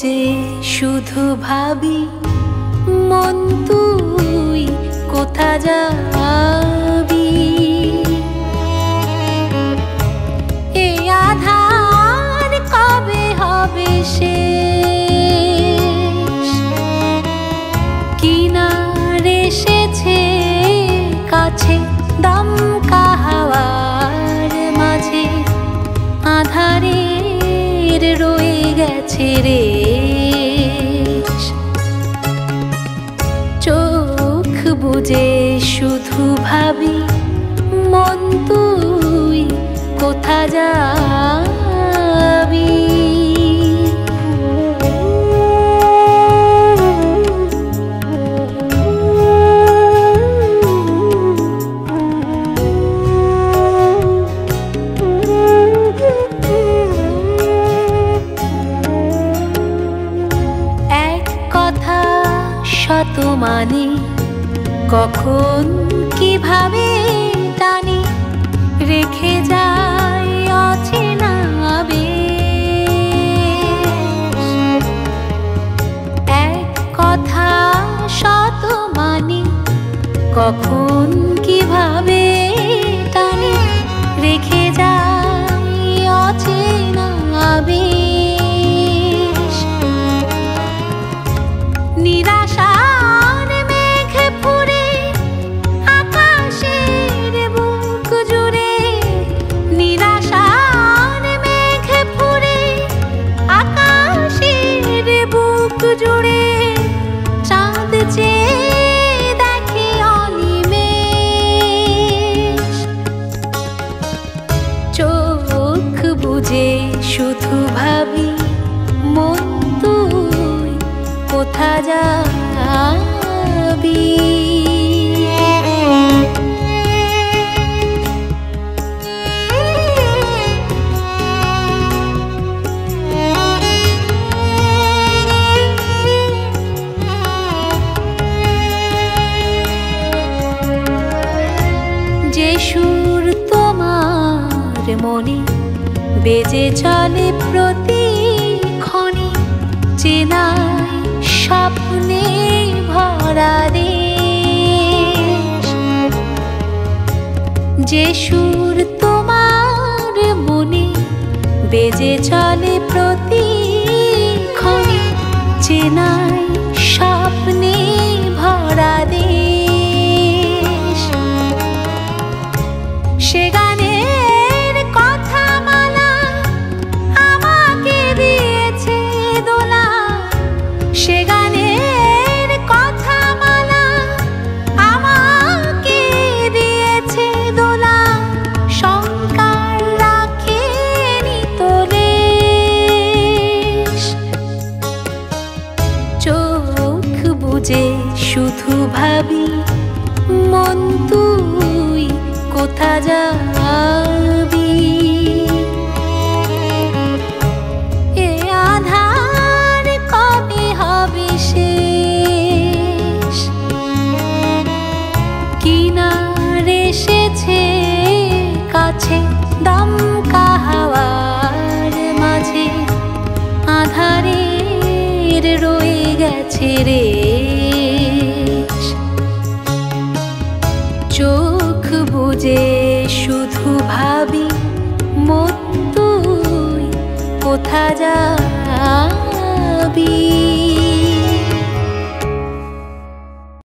বুঝে শুধু ভাবি মন তুই কোথা যাবি। এই আধার কবে হবে শেষ, কিনারে এসেছে কাছে দমকা হাওয়ার মাঝে, আধারের রয়ে গেছে রেশ। চোখ বুজে শুধু ভাবি মন তুই কোথা যাবি। শত মানে কখন কিভাবে টানি রেখে যায় অচেনা বেশ। এক কথা শত মানে কখন কিভাবে টানি রেখে যায় অচেনা বেশ। নিরাশার মেঘ ফুরে আকাশের বুক জুড়ে, নিরাশার মেঘ ফুরে আকাশের বুক জুড়ে, চাঁদ চেয়ে দেখে অনিমেষ। চোখ বুজে শুধু ভাবি মন তুই কোথা যাবি। যে সুর তোমার মনে বেজে চলে প্রতিক্ষণে, চেনায় স্বপ্নে ভরা দেশ। যে সুর তোমার মনে বেজে চলে প্রতিক্ষণে, চেনায় স্বপ্নে ভরা দেশ। সে গানের কথা মালা আমাকে দিয়েছে দোলা, সে গানের কথা মালা আমাকে দিয়েছে দোলা, শঙ্কার রাখেনি তোলে। চোখ বুজে শুধু ভাবি মন তুই কোথা যাবি। এ আধার কবে হবে শেষ, কিনারে এসেছে কাছে দমকা হাওয়ার মাঝে, আধারের রয়ে গেছে রেশ। চোখ বুজে শুধু ভাবি মন তুই কোথা যাবি।